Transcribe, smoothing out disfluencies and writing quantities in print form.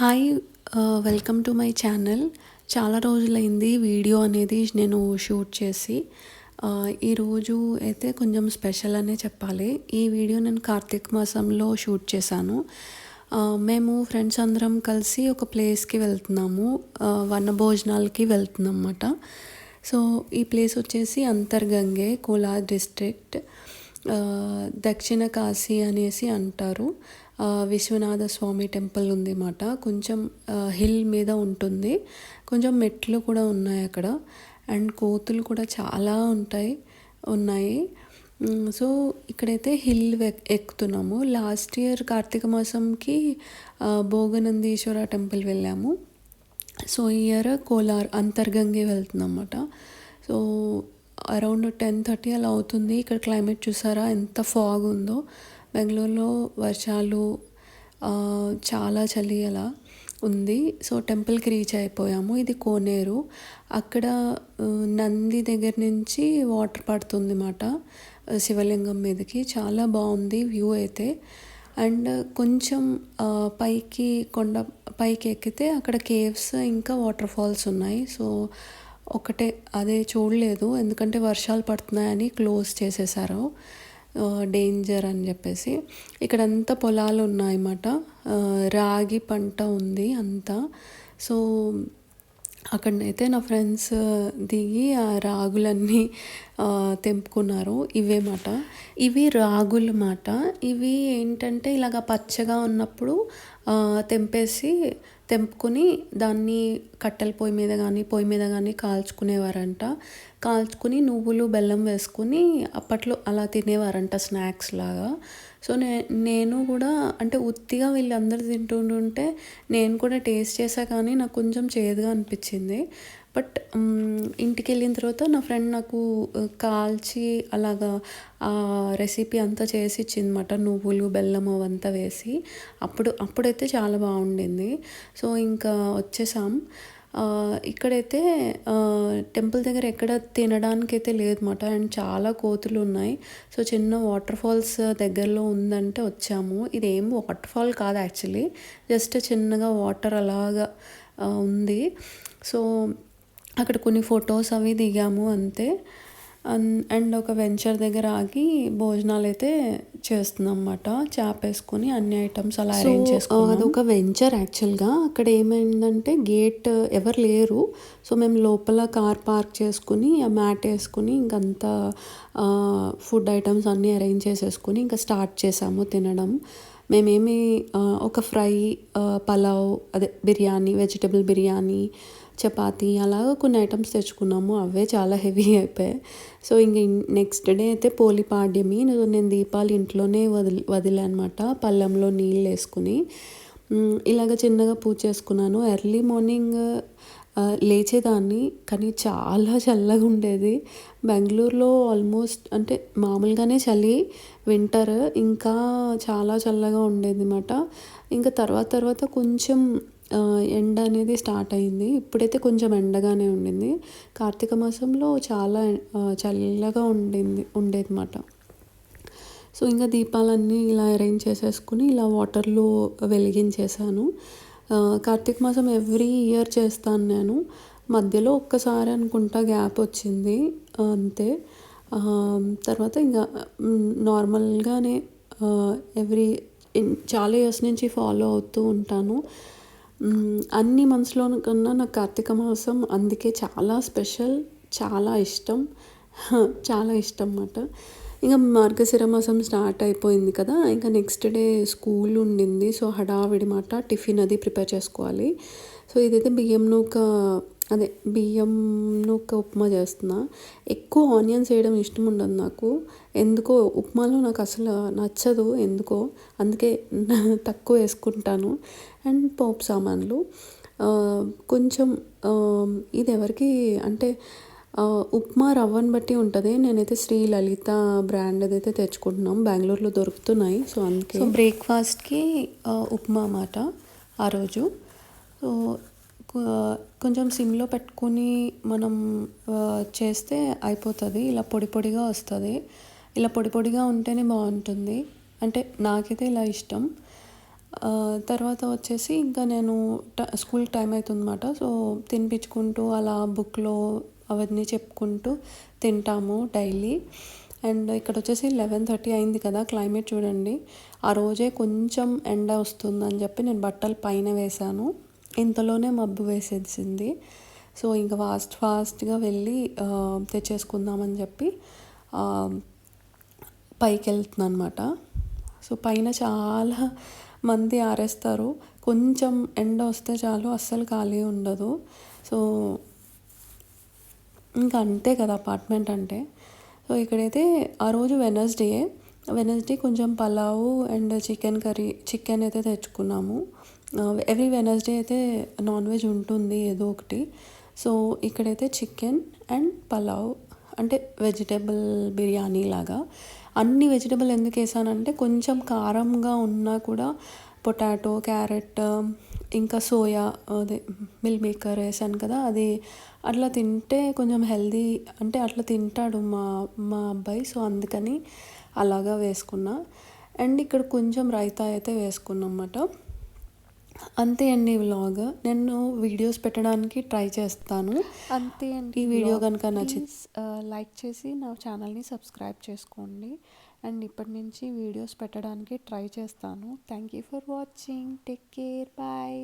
Hi welcome to my channel. చాలా రోజులైంది video అనేది నేను షూట్ చేసి. ఈరోజు అయితే కొంచెం స్పెషల్ అనే చెప్పాలి. ఈ వీడియో నేను కార్తీక మాసంలో షూట్ చేశాను. మేము ఫ్రెండ్స్ అందరం కలిసి ఒక ప్లేస్కి వెళ్తున్నాము, వనభోజనాలకి వెళ్తున్నాం అన్నమాట. సో ఈ ప్లేస్ వచ్చేసి అంతర్గంగే, కోలార్ డిస్ట్రిక్ట్, దక్షిణ కాశీ అనేసి అంటారు. విశ్వనాథ స్వామి టెంపుల్ ఉంది అన్నమాట. కొంచెం హిల్ మీద ఉంటుంది, కొంచెం మెట్లు కూడా ఉన్నాయి అక్కడ, అండ్ కోతులు కూడా చాలా ఉన్నాయి. సో ఇక్కడైతే హిల్ ఎక్కుతున్నాము. లాస్ట్ ఇయర్ కార్తీక మాసంకి భోగనందీశ్వర టెంపుల్ వెళ్ళాము. సో ఈ ఇయర్ కోలార్ అంతర్గంగే వెళ్తున్నాం అన్నమాట. సో అరౌండ్ 10:30 అలా అవుతుంది. ఇక్కడ క్లైమేట్ చూసారా ఎంత ఫాగ్ ఉందో. బెంగళూరులో వర్షాలు, చాలా చలి అలా ఉంది. సో టెంపుల్కి రీచ్ అయిపోయాము. ఇది కోనేరు. అక్కడ నంది దగ్గర నుంచి వాటర్ పడుతుంది అన్నమాట శివలింగం మీదకి. చాలా బాగుంది వ్యూ అయితే. అండ్ కొంచెం కొండ పైకి ఎక్కితే అక్కడ కేవ్స్ ఇంకా వాటర్ ఫాల్స్ ఉన్నాయి. సో ఒకటే అదే చూడలేదు, ఎందుకంటే వర్షాలు పడుతున్నాయని క్లోజ్ చేసేసారు, డేంజర్ అని చెప్పేసి. ఇక్కడంతా పొలాలు ఉన్నాయన్నమాట, రాగి పంట ఉంది అంతా. సో అక్కడనైతే నా ఫ్రెండ్స్ దిగి ఆ రాగులన్నీ తెంపుకున్నారు. ఇవేమాట, ఇవి రాగులు మాట. ఇవి ఏంటంటే ఇలాగ పచ్చగా ఉన్నప్పుడు తెంపుకొని దాన్ని కట్టెల పొయ్యి మీద కానీ కాల్చుకునేవారంట. కాల్చుకుని నువ్వులు బెల్లం వేసుకుని అప్పట్లో అలా తినేవారంట స్నాక్స్ లాగా. సో నేను కూడా అంటే ఉత్తిగా వీళ్ళందరూ తింటుంటే నేను కూడా టేస్ట్ చేసా, కానీ నాకు కొంచెం చేదుగా అనిపించింది. బట్ ఇంటికి వెళ్ళిన తర్వాత నా ఫ్రెండ్ నాకు కాల్చి అలాగా ఆ రెసిపీ అంతా చేసి ఇచ్చిందన్నమాట, నువ్వులు బెల్లం అవంతా వేసి. అప్పుడైతే చాలా బాగుండింది. సో ఇంకా వచ్చేసాం. ఇక్కడైతే టెంపుల్ దగ్గర ఎక్కడ తినడానికి అయితే లేదన్నమాట, అండ్ చాలా కోతులు ఉన్నాయి. సో చిన్న వాటర్ ఫాల్స్ దగ్గరలో ఉందంటే వచ్చాము. ఇదేం వాటర్ ఫాల్ కాదు యాక్చువల్లీ, జస్ట్ చిన్నగా వాటర్ అలాగా ఉంది. సో అక్కడ కొన్ని ఫొటోస్ అవి దిగాము అంతే. అండ్ ఒక వెంచర్ దగ్గర ఆగి భోజనాలు అయితే చేస్తున్నాం అన్నమాట, వేసుకొని అన్ని ఐటమ్స్ అలా అరేంజ్ చేసుకున్నాం. అదొక వెంచర్ యాక్చువల్గా. అక్కడ ఏమైందంటే గేట్ ఎవరు లేరు. సో మేము లోపల కార్ పార్క్ చేసుకుని ఆ మ్యాట్ వేసుకుని ఇంకంతా ఫుడ్ ఐటమ్స్ అన్నీ అరేంజ్ చేసేసుకుని ఇంకా స్టార్ట్ చేసాము తినడం. మేమేమి ఒక ఫ్రై, పలావ్, అదే బిర్యానీ, వెజిటబుల్ బిర్యానీ, చపాతీ అలాగా కొన్ని ఐటమ్స్ తెచ్చుకున్నాము. అవే చాలా హెవీ అయిపోయాయి. సో ఇంక నెక్స్ట్ డే అయితే పోలిపాడ్యమి. నేను దీపాలు ఇంట్లోనే వదిలే అనమాట, పళ్ళెంలో నీళ్ళు వేసుకుని. ఇలాగ చిన్నగా పూజ చేసుకున్నాను. ఎర్లీ మార్నింగ్ లేచేదాన్ని, కానీ చాలా చల్లగా ఉండేది. బెంగళూరులో ఆల్మోస్ట్ అంటే మామూలుగానే చలి, వింటర్ ఇంకా చాలా చల్లగా ఉండేది అన్నమాట. ఇంకా తర్వాత కొంచెం ఎండ అనేది స్టార్ట్ అయింది. ఇప్పుడైతే కొంచెం ఎండగానే ఉండింది. కార్తీక మాసంలో చాలా చల్లగా ఉండేదన్నమాట. సో ఇంకా దీపాలన్నీ ఇలా అరేంజ్ చేసేసుకుని ఇలా వాటర్లో వెలిగించేసాను. కార్తీక మాసం ఎవ్రీ ఇయర్ చేస్తాను నేను. మధ్యలో ఒక్కసారి అనుకుంటా గ్యాప్ వచ్చింది అంతే. తర్వాత ఇంకా నార్మల్గానే చాలా ఇయర్స్ నుంచి ఫాలో అవుతూ ఉంటాను. అన్ని మంత్స్లో కన్నా నాకు కార్తీక మాసం అందుకే చాలా స్పెషల్, చాలా ఇష్టం అన్నమాట. ఇంకా మార్గశిర మాసం స్టార్ట్ అయిపోయింది కదా, ఇంకా నెక్స్ట్ డే స్కూల్ ఉండింది. సో హడావిడి మాట, టిఫిన్ అది ప్రిపేర్ చేసుకోవాలి. సో ఇదైతే బియ్యం నూక ఉప్మా చేస్తున్నా. ఎక్కువ ఆనియన్స్ వేయడం ఇష్టం ఉండదు నాకు, ఎందుకో ఉప్మాలో నాకు అసలు నచ్చదు ఎందుకో, అందుకే తక్కువ వేసుకుంటాను. అండ్ పోపు సామాన్లు కొంచెం, ఇది ఎవరికి అంటే ఉప్మా రవ్వని బట్టి ఉంటుంది. నేనైతే శ్రీ లలిత బ్రాండ్ అయితే తెచ్చుకుంటున్నాం, బెంగళూరులో దొరుకుతున్నాయి. సో అందుకే బ్రేక్ఫాస్ట్కి ఉప్మా అన్నమాట ఆ రోజు. సో కొంచెం సిమ్లో పెట్టుకొని మనం చేస్తే అయిపోతుంది. ఇలా పొడిగా వస్తుంది. ఇలా పొడిగా ఉంటేనే బాగుంటుంది, అంటే నాకైతే ఇలా ఇష్టం. తర్వాత వచ్చేసి ఇంకా నేను స్కూల్ టైం అవుతుందన్నమాట. సో తినిపించుకుంటూ అలా బుక్లో అవన్నీ చెప్పుకుంటూ తింటాము డైలీ. అండ్ ఇక్కడ వచ్చేసి 11:30 అయింది కదా, క్లైమేట్ చూడండి. ఆ రోజే కొంచెం ఎండ వస్తుందని చెప్పి నేను బట్టలు పైన వేశాను, ఇంతలోనే మబ్బు వేసేసింది. సో ఇంకా ఫాస్ట్గా వెళ్ళి తెచ్చేసుకుందామని చెప్పి పైకి వెళ్తున్నాను అనమాట. సో పైన చాలా మంది ఆరేస్తారు, కొంచెం ఎండ వస్తే చాలు అస్సలు ఖాళీ ఉండదు. సో ఇంకా అంతే కదా అపార్ట్మెంట్ అంటే. సో ఇక్కడైతే ఆ రోజు వెనస్డే కొంచెం పలావు అండ్ చికెన్ అయితే తెచ్చుకున్నాము. ఎవ్రీ వెనస్డే అయితే నాన్ వెజ్ ఉంటుంది ఏదో ఒకటి. సో ఇక్కడైతే చికెన్ అండ్ పలావ్ అంటే వెజిటేబుల్ బిర్యానీ లాగా. అన్ని వెజిటేబుల్ ఎందుకు వేసానంటే కొంచెం కారంగా ఉన్నా కూడా పొటాటో, క్యారెట్, ఇంకా సోయా అదే మిల్ మేకర్ వేసాను కదా, అది అట్లా తింటే కొంచెం హెల్దీ అంటే అట్లా తింటాడు మా అబ్బాయి. సో అందుకని అలాగా వేసుకున్నా. అండ్ ఇక్కడ కొంచెం రైతా అయితే వేసుకున్నా అన్నమాట. అంతే అండి వ్లాగ్. నేను వీడియోస్ పెట్టడానికి ట్రై చేస్తాను. అంతే అండి. ఈ వీడియో కనుక నచ్చితే లైక్ చేసి నా ఛానల్ని సబ్స్క్రైబ్ చేసుకోండి. అండ్ ఇప్పటి నుంచి వీడియోస్ పెట్టడానికి ట్రై చేస్తాను. Thank you for watching. Take care. Bye.